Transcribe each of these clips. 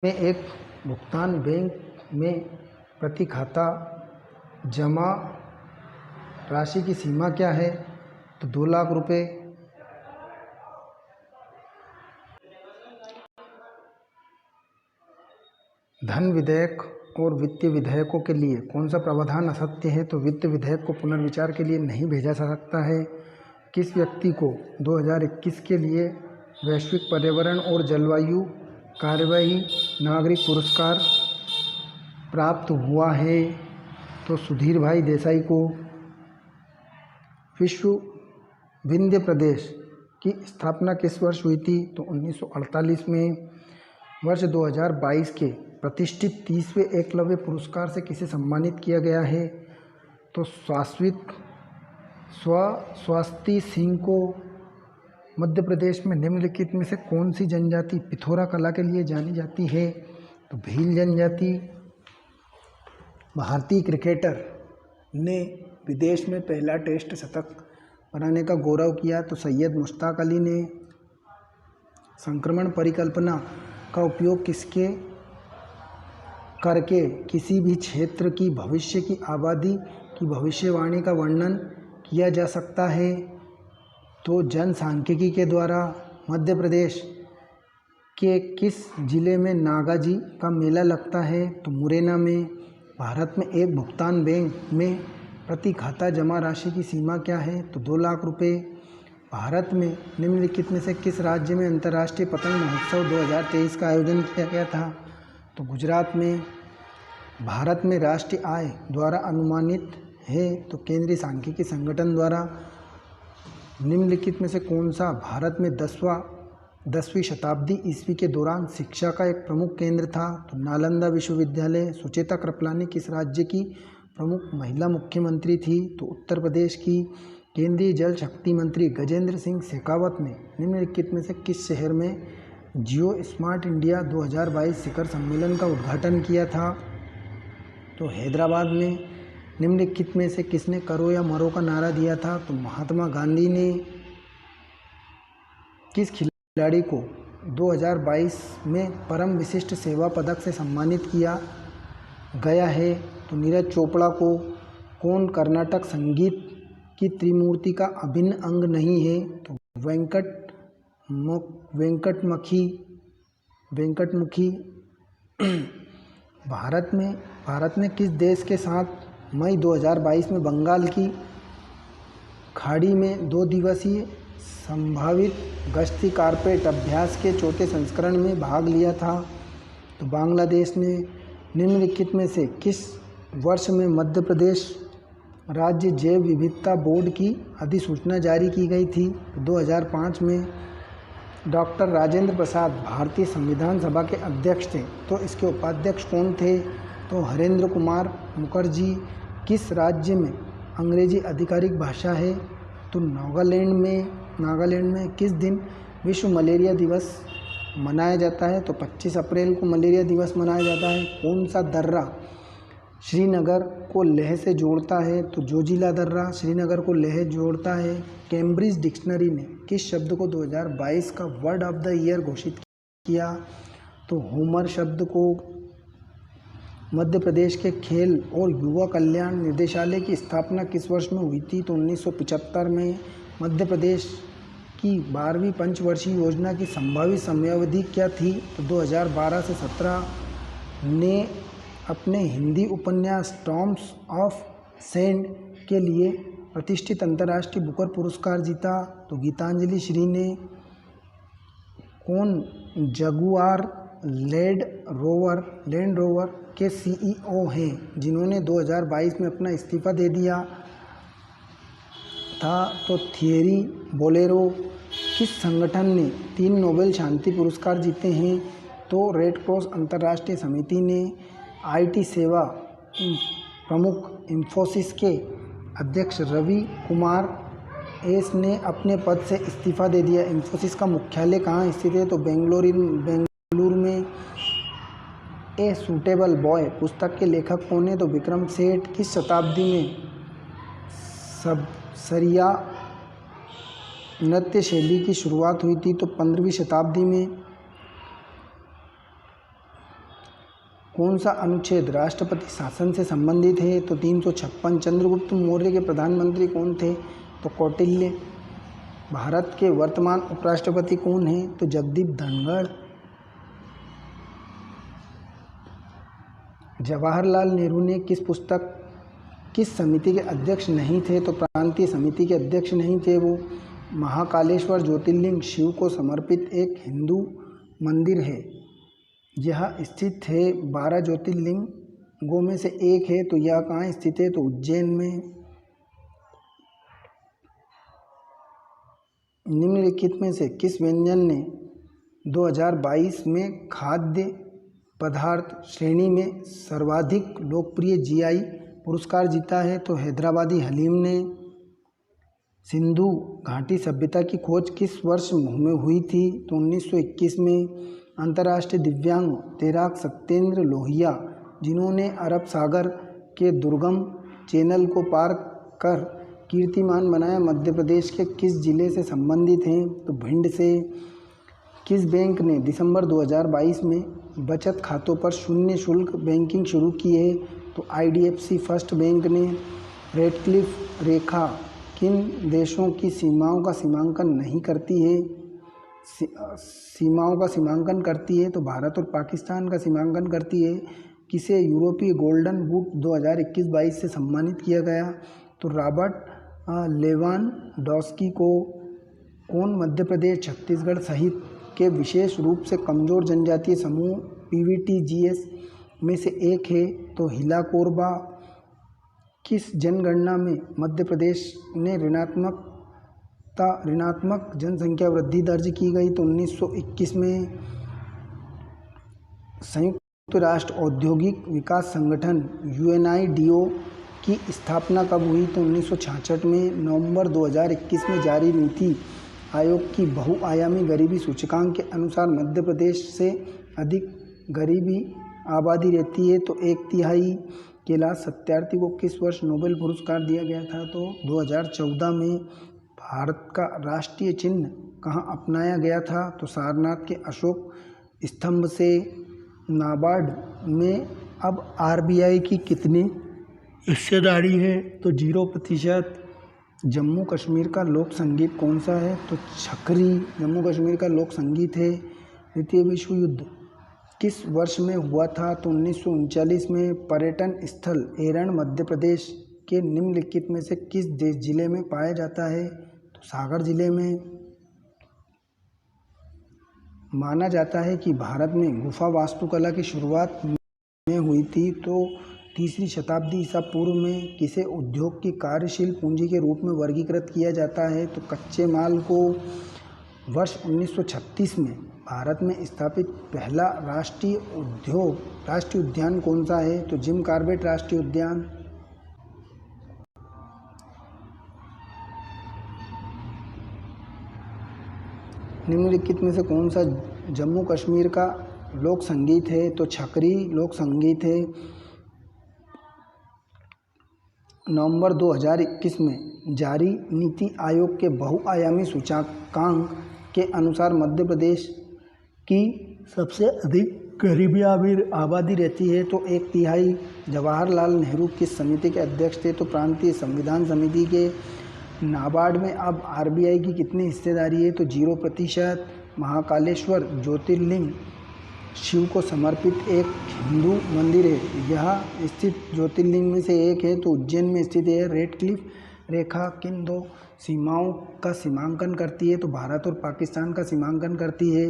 में एक भुगतान बैंक में प्रति खाता जमा राशि की सीमा क्या है? तो 2 लाख रुपए। धन विधेयक और वित्तीय विधेयकों के लिए कौन सा प्रावधान असत्य है? तो वित्त विधेयक को पुनर्विचार के लिए नहीं भेजा जा सकता है। किस व्यक्ति को 2021 के लिए वैश्विक पर्यावरण और जलवायु कार्यवाही नागरिक पुरस्कार प्राप्त हुआ है? तो सुधीर भाई देसाई को। विश्व विंध्य प्रदेश की स्थापना किस वर्ष हुई थी? तो 1948 में। वर्ष 2022 के प्रतिष्ठित 30वें एकलव्य पुरस्कार से किसे सम्मानित किया गया है? तो स्वस्ति सिंह को। मध्य प्रदेश में निम्नलिखित में से कौन सी जनजाति पिथौरा कला के लिए जानी जाती है? तो भील जनजाति। भारतीय क्रिकेटर ने विदेश में पहला टेस्ट शतक बनाने का गौरव किया? तो सैयद मुश्ताक अली ने। संक्रमण परिकल्पना का उपयोग किसके करके किसी भी क्षेत्र की भविष्य की आबादी की भविष्यवाणी का वर्णन किया जा सकता है? तो जनसांख्यिकी के द्वारा। मध्य प्रदेश के किस जिले में नागाजी का मेला लगता है? तो मुरैना में। भारत में एक भुगतान बैंक में प्रति खाता जमा राशि की सीमा क्या है? तो 2 लाख रुपए। भारत में निम्नलिखित में से किस राज्य में अंतर्राष्ट्रीय पतंग महोत्सव 2023 का आयोजन किया गया था? तो गुजरात में। भारत में राष्ट्रीय आय द्वारा अनुमानित है? तो केंद्रीय सांख्यिकी संगठन द्वारा। निम्नलिखित में से कौन सा भारत में 10वीं शताब्दी ईस्वी के दौरान शिक्षा का एक प्रमुख केंद्र था? तो नालंदा विश्वविद्यालय। सुचेता कृपलानी किस राज्य की प्रमुख महिला मुख्यमंत्री थी? तो उत्तर प्रदेश की। केंद्रीय जल शक्ति मंत्री गजेंद्र सिंह शेखावत ने निम्नलिखित में से किस शहर में जियो स्मार्ट इंडिया 2022 शिखर सम्मेलन का उद्घाटन किया था? तो हैदराबाद में। निम्नलिखित में से किसने करो या मरो का नारा दिया था? तो महात्मा गांधी ने। किस खिलाड़ी को 2022 में परम विशिष्ट सेवा पदक से सम्मानित किया गया है? तो नीरज चोपड़ा को। कौन कर्नाटक संगीत की त्रिमूर्ति का अभिन्न अंग नहीं है? तो वेंकटमुखी। भारत में किस देश के साथ मई 2022 में बंगाल की खाड़ी में 2 दिवसीय संभावित गश्ती कारपेट अभ्यास के चौथे संस्करण में भाग लिया था? तो बांग्लादेश ने। निम्नलिखित में से किस वर्ष में मध्य प्रदेश राज्य जैव विविधता बोर्ड की अधिसूचना जारी की गई थी? 2005 में। डॉक्टर राजेंद्र प्रसाद भारतीय संविधान सभा के अध्यक्ष थे, तो इसके उपाध्यक्ष कौन थे? तो हरेंद्र कुमार मुखर्जी। किस राज्य में अंग्रेजी आधिकारिक भाषा है? तो नागालैंड में। किस दिन विश्व मलेरिया दिवस मनाया जाता है? तो 25 अप्रैल को मलेरिया दिवस मनाया जाता है। कौन सा दर्रा श्रीनगर को लेह से जोड़ता है? तो जोजिला दर्रा श्रीनगर को लेह जोड़ता है। कैम्ब्रिज डिक्शनरी ने किस शब्द को 2022 का वर्ड ऑफ द ईयर घोषित किया? तो होमर शब्द को। मध्य प्रदेश के खेल और युवा कल्याण निदेशालय की स्थापना किस वर्ष में हुई थी? तो 1975 में। मध्य प्रदेश की 12वीं पंचवर्षीय योजना की संभावित समयावधि क्या थी? तो 2012 से 17 ने अपने हिंदी उपन्यास स्टॉर्म्स ऑफ सैंड के लिए प्रतिष्ठित अंतर्राष्ट्रीय बुकर पुरस्कार जीता? तो गीतांजलि श्री ने। कौन जगुआर लैंड रोवर के सीईओ हैं जिन्होंने 2022 में अपना इस्तीफा दे दिया था? तो थियरी बोलेरो। किस संगठन ने 3 नोबेल शांति पुरस्कार जीते हैं? तो रेड क्रॉस अंतर्राष्ट्रीय समिति ने। आईटी सेवा प्रमुख इंफोसिस के अध्यक्ष रवि कुमार एस ने अपने पद से इस्तीफा दे दिया। इंफोसिस का मुख्यालय कहाँ स्थित है? तो बेंगलुरु में। ए सूटेबल बॉय पुस्तक के लेखक कौन है? तो विक्रम सेठ। किस शताब्दी में सरिया नृत्य शैली की शुरुआत हुई थी? तो 15वीं शताब्दी में। कौन सा अनुच्छेद राष्ट्रपति शासन से संबंधित है? तो 356। चंद्रगुप्त मौर्य के प्रधानमंत्री कौन थे? तो कौटिल्य। भारत के वर्तमान उपराष्ट्रपति कौन हैं? तो जगदीप धनखड़। जवाहरलाल नेहरू ने किस समिति के अध्यक्ष नहीं थे? तो प्रांतीय समिति के अध्यक्ष नहीं थे वो। महाकालेश्वर ज्योतिर्लिंग शिव को समर्पित एक हिंदू मंदिर है। यह स्थित है 12 ज्योतिर्लिंगों में से एक है। तो यह कहाँ स्थित है? तो उज्जैन में। निम्नलिखित में से किस व्यंजन ने 2022 में खाद्य पदार्थ श्रेणी में सर्वाधिक लोकप्रिय जीआई पुरस्कार जीता है? तो हैदराबादी हलीम ने। सिंधु घाटी सभ्यता की खोज किस वर्ष में हुई थी? तो 1921 में। अंतर्राष्ट्रीय दिव्यांग तैराक सत्येंद्र लोहिया जिन्होंने अरब सागर के दुर्गम चैनल को पार कर कीर्तिमान बनाया, मध्य प्रदेश के किस जिले से संबंधित हैं? तो भिंड से। किस बैंक ने दिसंबर 2022 में बचत खातों पर शून्य शुल्क बैंकिंग शुरू की है? तो IDFC फर्स्ट बैंक ने। रेडक्लिफ रेखा किन देशों की सीमाओं का सीमांकन नहीं करती है? सीमाओं का सीमांकन करती है तो भारत और पाकिस्तान का सीमांकन करती है। किसे यूरोपीय गोल्डन बूट 2021-22 से सम्मानित किया गया? तो रॉबर्ट लेवानडॉस्की को। कौन मध्य प्रदेश छत्तीसगढ़ सहित के विशेष रूप से कमज़ोर जनजातीय समूह PVTGS में से एक है? तो हिला कोरबा। किस जनगणना में मध्य प्रदेश ने ऋणात्मक जनसंख्या वृद्धि दर्ज की गई? तो 1921 में। संयुक्त राष्ट्र औद्योगिक विकास संगठन UNIDO की स्थापना कब हुई? तो 1966 में। नवंबर 2021 में जारी नीति आयोग की बहुआयामी गरीबी सूचकांक के अनुसार मध्य प्रदेश से अधिक गरीबी आबादी रहती है। तो 1/3 कैलाश सत्यार्थी को किस वर्ष नोबेल पुरस्कार दिया गया था? तो 2014 में। भारत का राष्ट्रीय चिन्ह कहाँ अपनाया गया था? तो सारनाथ के अशोक स्तंभ से। नाबार्ड में अब RBI की कितनी हिस्सेदारी है? तो 0%। जम्मू कश्मीर का लोक संगीत कौन सा है? तो छकरी जम्मू कश्मीर का लोक संगीत है। द्वितीय विश्व युद्ध किस वर्ष में हुआ था? तो 1939 में। पर्यटन स्थल एरन मध्य प्रदेश के निम्नलिखित में से किस जिले में पाया जाता है? तो सागर जिले में। माना जाता है कि भारत में गुफा वास्तुकला की शुरुआत में हुई थी। तो 3री शताब्दी ईसा पूर्व में। किसे उद्योग की कार्यशील पूंजी के रूप में वर्गीकृत किया जाता है? तो कच्चे माल को। वर्ष 1936 में भारत में स्थापित पहला राष्ट्रीय उद्यान कौन सा है? तो जिम कॉर्बेट राष्ट्रीय उद्यान। निम्नलिखित में से कौन सा जम्मू कश्मीर का लोक संगीत है? तो छकरी लोक संगीत है। नवंबर 2021 में जारी नीति आयोग के बहुआयामी सूचकांक के अनुसार मध्य प्रदेश की सबसे अधिक गरीबी आबादी रहती है। तो 1/3। जवाहरलाल नेहरू किस समिति के अध्यक्ष थे? तो प्रांतीय संविधान समिति के। नाबार्ड में अब RBI की कितनी हिस्सेदारी है? तो 0%। महाकालेश्वर ज्योतिर्लिंग शिव को समर्पित एक हिंदू मंदिर है। यह स्थित ज्योतिर्लिंग में से एक है। तो उज्जैन में स्थित है। रेडक्लिफ रेखा किन 2 सीमाओं का सीमांकन करती है? तो भारत और पाकिस्तान का सीमांकन करती है।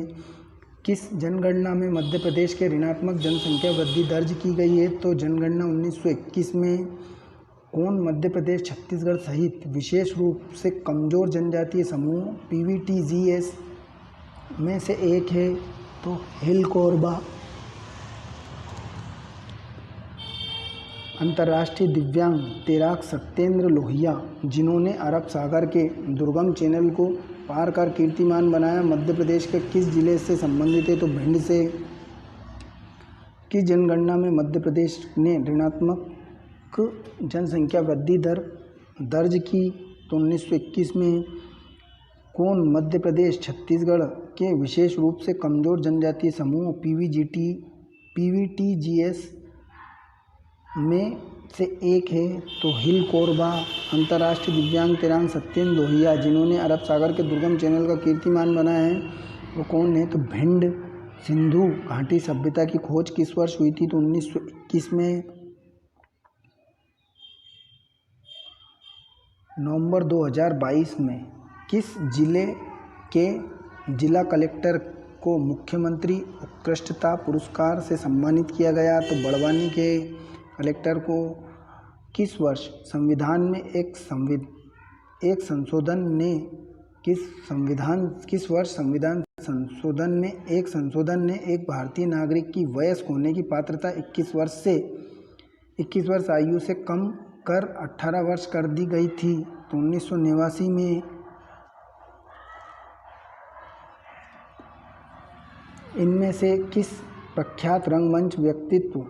किस जनगणना में मध्य प्रदेश के ऋणात्मक जनसंख्या वृद्धि दर्ज की गई है? तो जनगणना 1921 में। कौन मध्य प्रदेश छत्तीसगढ़ सहित विशेष रूप से कमज़ोर जनजातीय समूह PVTGS में से एक है? तो हिल कोरबा। अंतर्राष्ट्रीय दिव्यांग तैराक सत्येंद्र लोहिया जिन्होंने अरब सागर के दुर्गम चैनल को पार कर कीर्तिमान बनाया, मध्य प्रदेश के किस जिले से संबंधित है? तो भिंड से। किस जनगणना में मध्य प्रदेश ने ऋणात्मक जनसंख्या वृद्धि दर दर्ज की? तो 1921 में। कौन मध्य प्रदेश छत्तीसगढ़ के विशेष रूप से कमज़ोर जनजातीय समूह PVTGS में से एक है। तो हिल कोरबा अंतर्राष्ट्रीय दिव्यांग तैराक सत्येंद्र लोहिया जिन्होंने अरब सागर के दुर्गम चैनल का कीर्तिमान बनाया है, वो कौन है? तो भिंड सिंधु घाटी सभ्यता की खोज किस वर्ष हुई थी? तो 1921 में। नवंबर 2022 में किस जिले के जिला कलेक्टर को मुख्यमंत्री उत्कृष्टता पुरस्कार से सम्मानित किया गया? तो बड़वानी के कलेक्टर को। किस वर्ष संविधान में एक संशोधन ने एक भारतीय नागरिक की वयस्क होने की पात्रता 21 वर्ष आयु से कम कर 18 वर्ष कर दी गई थी? तो 1989 में। इनमें से किस प्रख्यात रंगमंच व्यक्तित्व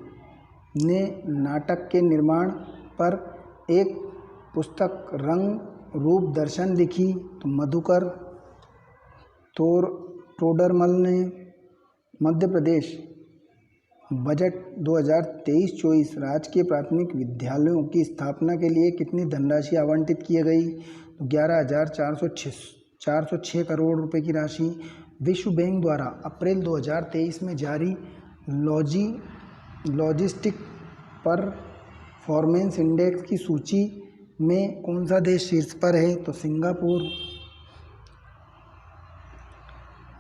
ने नाटक के निर्माण पर एक पुस्तक रंग रूप दर्शन लिखी? तो मधुकर टोडरमल ने। मध्य प्रदेश बजट 2023-24 राजकीय प्राथमिक विद्यालयों की स्थापना के लिए कितनी धनराशि आवंटित की गई? तो 11,406 करोड़ रुपए की राशि। विश्व बैंक द्वारा अप्रैल 2023 में जारी लॉजिस्टिक परफॉर्मेंस इंडेक्स की सूची में कौन सा देश शीर्ष पर है? तो सिंगापुर।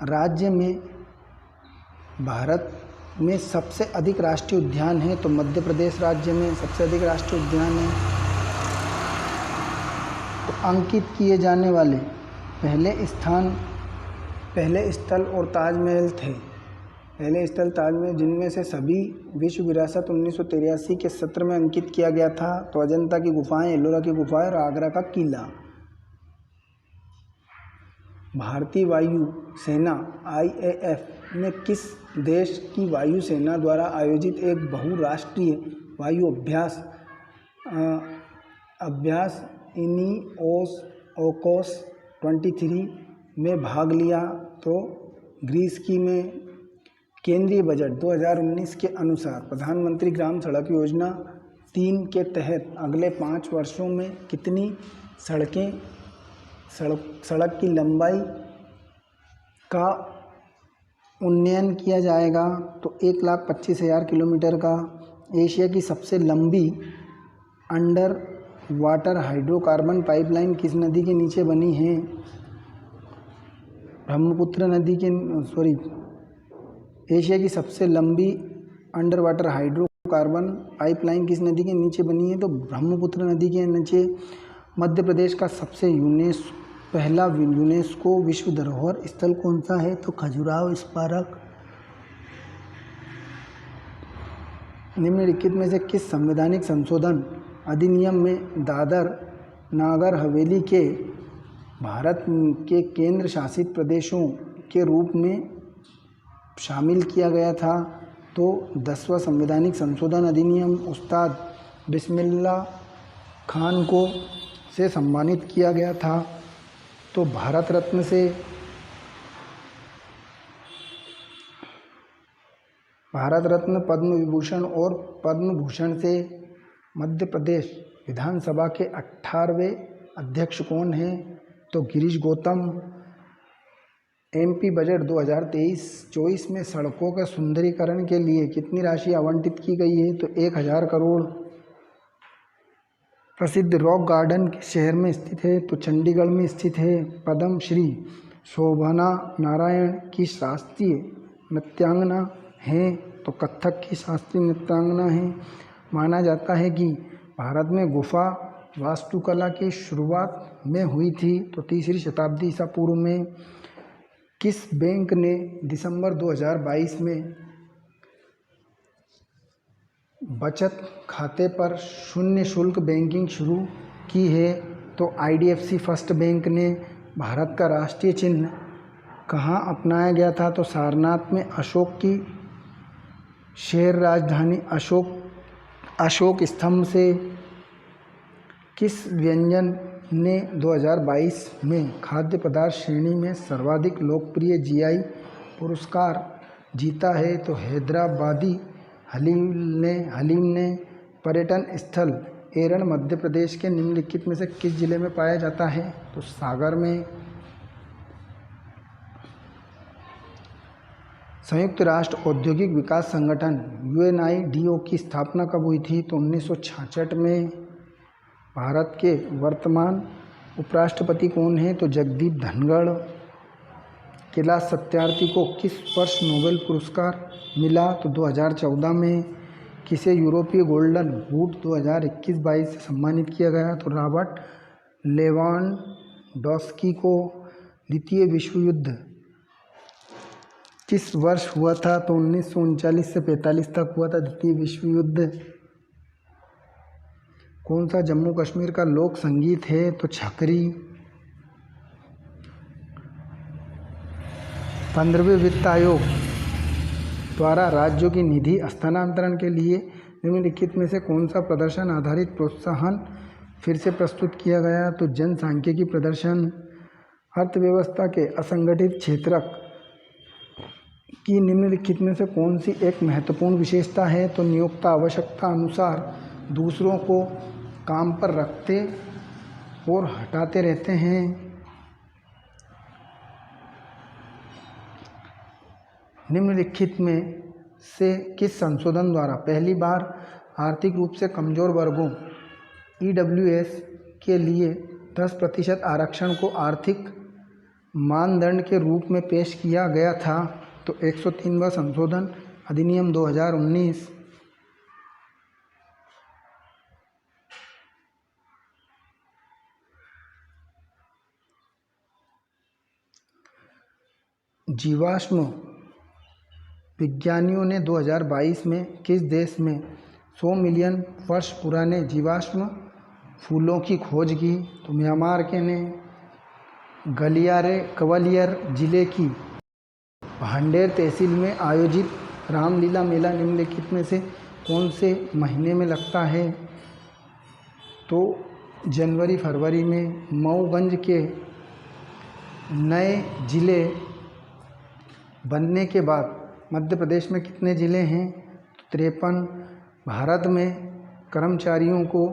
राज्य में भारत में सबसे अधिक राष्ट्रीय उद्यान है? तो मध्य प्रदेश राज्य में सबसे अधिक राष्ट्रीय उद्यान है। तो अंकित किए जाने वाले पहले स्थल और ताजमहल थे। पहले स्थल ताजमहल, जिनमें से सभी विश्व विरासत 1983 के सत्र में अंकित किया गया था। तो अजंता की गुफाएं, एलोरा की गुफाएं और आगरा का किला। भारतीय वायु सेना IAF में किस देश की वायु सेना द्वारा आयोजित एक बहुराष्ट्रीय वायु अभ्यास ओकोस 23 में भाग लिया? तो ग्रीस की में। केंद्रीय बजट 2019 के अनुसार प्रधानमंत्री ग्राम सड़क योजना 3 के तहत अगले 5 वर्षों में कितनी सड़क की लंबाई का उन्नयन किया जाएगा? तो 1,25,000 किलोमीटर का। एशिया की सबसे लंबी अंडर वाटर हाइड्रोकार्बन पाइपलाइन किस नदी के नीचे बनी है? ब्रह्मपुत्र नदी के एशिया की सबसे लंबी अंडर वाटर हाइड्रोकार्बन पाइपलाइन किस नदी के नीचे बनी है? तो ब्रह्मपुत्र नदी के नीचे। मध्य प्रदेश का सबसे पहला यूनेस्को विश्व धरोहर स्थल कौन सा है? तो खजुराहो स्मारक। निम्नलिखित में से किस संवैधानिक संशोधन अधिनियम में दादर नागर हवेली के भारत के केंद्र शासित प्रदेशों के रूप में शामिल किया गया था? तो 10वां संवैधानिक संशोधन अधिनियम उस्ताद बिस्मिल्लाह खान को से सम्मानित किया गया था। तो भारत रत्न पद्म विभूषण और पद्म भूषण से मध्य प्रदेश विधानसभा के 18वें अध्यक्ष कौन हैं? तो गिरीश गौतम। MP बजट 2023-24 में सड़कों के सुंदरीकरण के लिए कितनी राशि आवंटित की गई है? तो 1,000 करोड़। प्रसिद्ध रॉक गार्डन किस शहर में स्थित है? तो चंडीगढ़ में स्थित है। पद्म श्री शोभना नारायण की शास्त्रीय नृत्यांगना हैं? तो कथक की शास्त्रीय नृत्यांगना है। माना जाता है कि भारत में गुफा वास्तुकला की शुरुआत में हुई थी? तो 3री शताब्दी ईसा पूर्व में। किस बैंक ने दिसंबर 2022 में बचत खाते पर शून्य शुल्क बैंकिंग शुरू की है? तो IDFC फर्स्ट बैंक ने। भारत का राष्ट्रीय चिन्ह कहाँ अपनाया गया था? तो सारनाथ में। अशोक की शहर राजधानी अशोक स्तंभ से। किस व्यंजन ने 2022 में खाद्य पदार्थ श्रेणी में सर्वाधिक लोकप्रिय GI पुरस्कार जीता है? तो हैदराबादी हलीम ने पर्यटन स्थल एरन मध्य प्रदेश के निम्नलिखित में से किस जिले में पाया जाता है? तो सागर में। संयुक्त राष्ट्र औद्योगिक विकास संगठन UNIDO की स्थापना कब हुई थी? तो 1966 में। भारत के वर्तमान उपराष्ट्रपति कौन हैं? तो जगदीप धनखड़। कैलाश सत्यार्थी को किस वर्ष नोबेल पुरस्कार मिला? तो 2014 में। किसे यूरोपीय गोल्डन बूट 2021-22 से सम्मानित किया गया? तो रॉबर्ट लेवांडोस्की को। द्वितीय विश्व युद्ध किस वर्ष हुआ था? तो 1939 से 45 तक हुआ था द्वितीय विश्व युद्ध। कौन सा जम्मू कश्मीर का लोक संगीत है? तो छकरी। 15वें वित्त आयोग द्वारा राज्यों की निधि हस्तांतरण के लिए निम्नलिखित में से कौन सा प्रदर्शन आधारित प्रोत्साहन फिर से प्रस्तुत किया गया? तो जनसांख्यिकी प्रदर्शन। अर्थव्यवस्था के असंगठित क्षेत्र की निम्नलिखित में से कौन सी एक महत्वपूर्ण विशेषता है? तो नियोक्ता आवश्यकता अनुसार दूसरों को काम पर रखते और हटाते रहते हैं। निम्नलिखित में से किस संशोधन द्वारा पहली बार आर्थिक रूप से कमजोर वर्गों EWS के लिए 10% आरक्षण को आर्थिक मानदंड के रूप में पेश किया गया था? तो 103वां संशोधन अधिनियम 2019। जीवाश्म विज्ञानियों ने 2022 में किस देश में 100 मिलियन वर्ष पुराने जीवाश्म फूलों की खोज की? तो म्यांमार के ने। ग्वालियर जिले की भांडेर तहसील में आयोजित रामलीला मेला निम्नलिखित में से कौन से महीने में लगता है? तो जनवरी फरवरी में। मऊगंज के नए जिले बनने के बाद मध्य प्रदेश में कितने ज़िले हैं? 53। भारत में कर्मचारियों को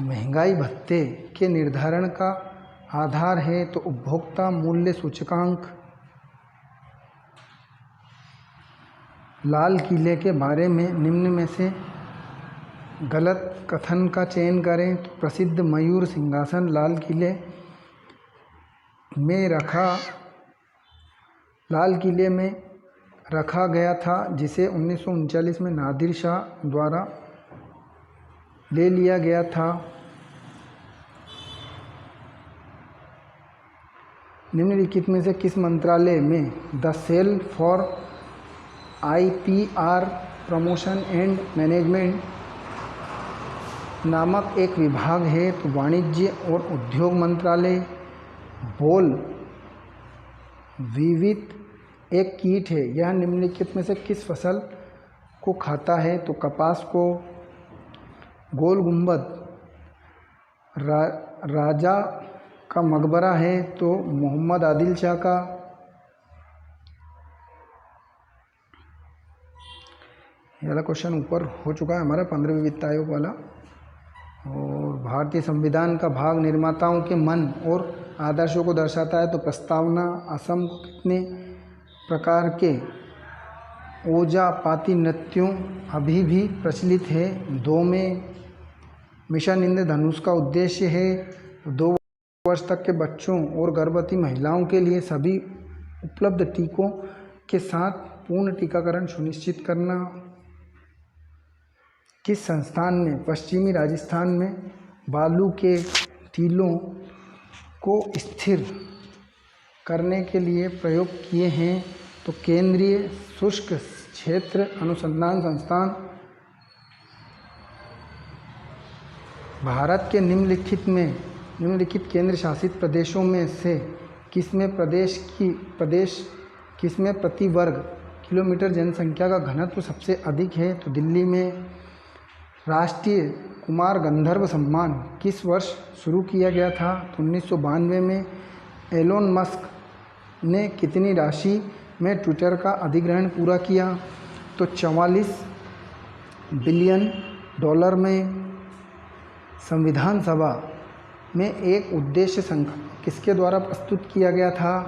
महंगाई भत्ते के निर्धारण का आधार है? तो उपभोक्ता मूल्य सूचकांक। लाल किले के बारे में निम्न में से गलत कथन का चयन करें? तो प्रसिद्ध मयूर सिंहासन लाल किले में रखा गया था, जिसे 1939 में नादिर शाह द्वारा ले लिया गया था। निम्नलिखित में से किस मंत्रालय में the cell for IPR promotion and management नामक एक विभाग है? तो वाणिज्य और उद्योग मंत्रालय। बोल विविध एक कीट है, यह निम्नलिखित में से किस फसल को खाता है? तो कपास को। गोल गुंबद राजा का मकबरा है? तो मोहम्मद आदिल शाह का। ये वाला क्वेश्चन ऊपर हो चुका है हमारा 15वें वित्त आयोग वाला। और भारतीय संविधान का भाग निर्माताओं के मन और आदर्शों को दर्शाता है? तो प्रस्तावना। असम को कितने प्रकार के ओजा पाती नृत्यों अभी भी प्रचलित है? 2 में। मिशन इंद्रधनुष का उद्देश्य है 2 वर्ष तक के बच्चों और गर्भवती महिलाओं के लिए सभी उपलब्ध टीकों के साथ पूर्ण टीकाकरण सुनिश्चित करना। किस संस्थान ने पश्चिमी राजस्थान में बालू के टीलों को स्थिर करने के लिए प्रयोग किए हैं? तो केंद्रीय शुष्क क्षेत्र अनुसंधान संस्थान। भारत के निम्नलिखित केंद्र शासित प्रदेशों में से किसमें प्रति वर्ग किलोमीटर जनसंख्या का घनत्व सबसे अधिक है? तो दिल्ली में। राष्ट्रीय कुमार गंधर्व सम्मान किस वर्ष शुरू किया गया था? तो 1992 में। एलोन मस्क ने कितनी राशि में ट्विटर का अधिग्रहण पूरा किया? तो 44 बिलियन डॉलर में संविधान सभा में एक उद्देश्य संकल्प किसके द्वारा प्रस्तुत किया गया था?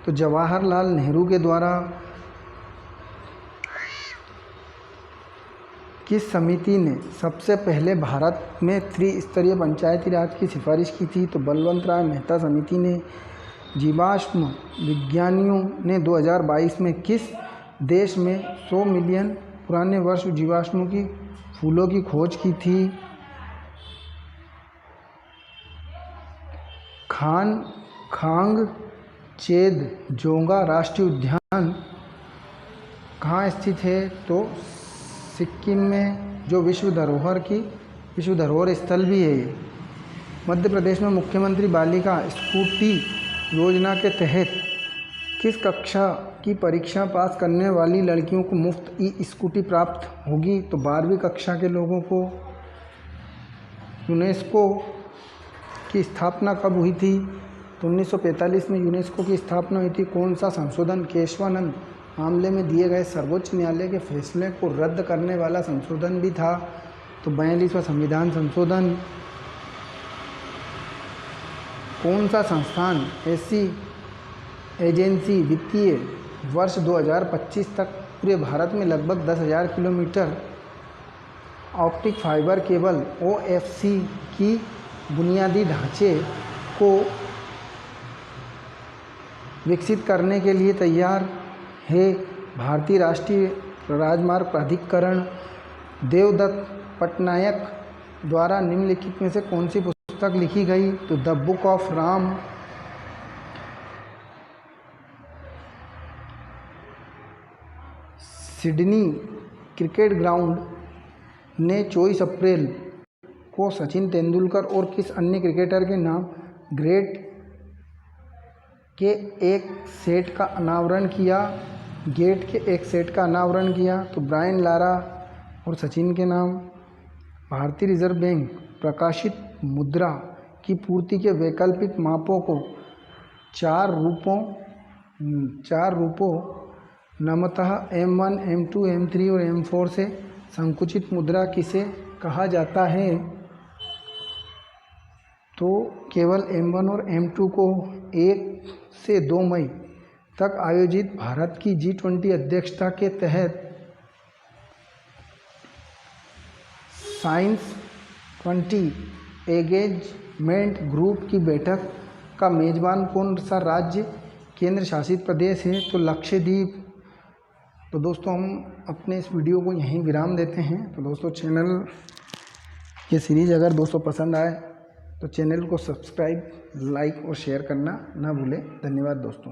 तो जवाहरलाल नेहरू के द्वारा। किस समिति ने सबसे पहले भारत में त्रिस्तरीय पंचायती राज की सिफारिश की थी? तो बलवंत राय मेहता समिति ने। जीवाश्म विज्ञानियों ने 2022 में किस देश में 100 मिलियन पुराने वर्ष जीवाश्मों की फूलों की खोज की थी? खांग चेद जोंगा राष्ट्रीय उद्यान कहाँ स्थित है? तो सिक्किम में, जो विश्व धरोहर स्थल भी है ये। मध्य प्रदेश में मुख्यमंत्री बालिका स्कूटी योजना के तहत किस कक्षा की परीक्षा पास करने वाली लड़कियों को मुफ्त स्कूटी प्राप्त होगी? तो 12वीं कक्षा के लोगों को। यूनेस्को की स्थापना कब हुई थी? तो 1945 में यूनेस्को की स्थापना हुई थी। कौन सा संशोधन केशवानंद मामले में दिए गए सर्वोच्च न्यायालय के फैसले को रद्द करने वाला संशोधन भी था? तो 42वां संविधान संशोधन। कौन सा संस्थान ऐसी एजेंसी वित्तीय वर्ष 2025 तक पूरे भारत में लगभग 10,000 kilometre optic fibre cable OFC की बुनियादी ढांचे को विकसित करने के लिए तैयार है? भारतीय राष्ट्रीय राजमार्ग प्राधिकरण। देवदत्त पटनायक द्वारा निम्नलिखित में से कौन सी पुस्तक लिखी गई? तो the book of Ram. Sydney cricket ground ने 24 अप्रैल को सचिन तेंदुलकर और किस अन्य क्रिकेटर के नाम गेट के एक सेट का अनावरण किया? तो ब्रायन लारा और सचिन के नाम। भारतीय रिजर्व बैंक प्रकाशित मुद्रा की पूर्ति के वैकल्पिक मापों को चार रूपों नमतः M1, M2, M3 और M4 से संकुचित मुद्रा किसे कहा जाता है? तो केवल M1 और M2 को 1 से 2 मई तक आयोजित भारत की G20 अध्यक्षता के तहत साइंस 20 एंगेजमेंट ग्रुप की बैठक का मेजबान कौन सा राज्य केंद्र शासित प्रदेश है? तो लक्षद्वीप। तो दोस्तों हम अपने इस वीडियो को यहीं विराम देते हैं। तो दोस्तों चैनल ये सीरीज़ अगर दोस्तों पसंद आए तो चैनल को सब्सक्राइब, लाइक और शेयर करना ना भूलें। धन्यवाद दोस्तों।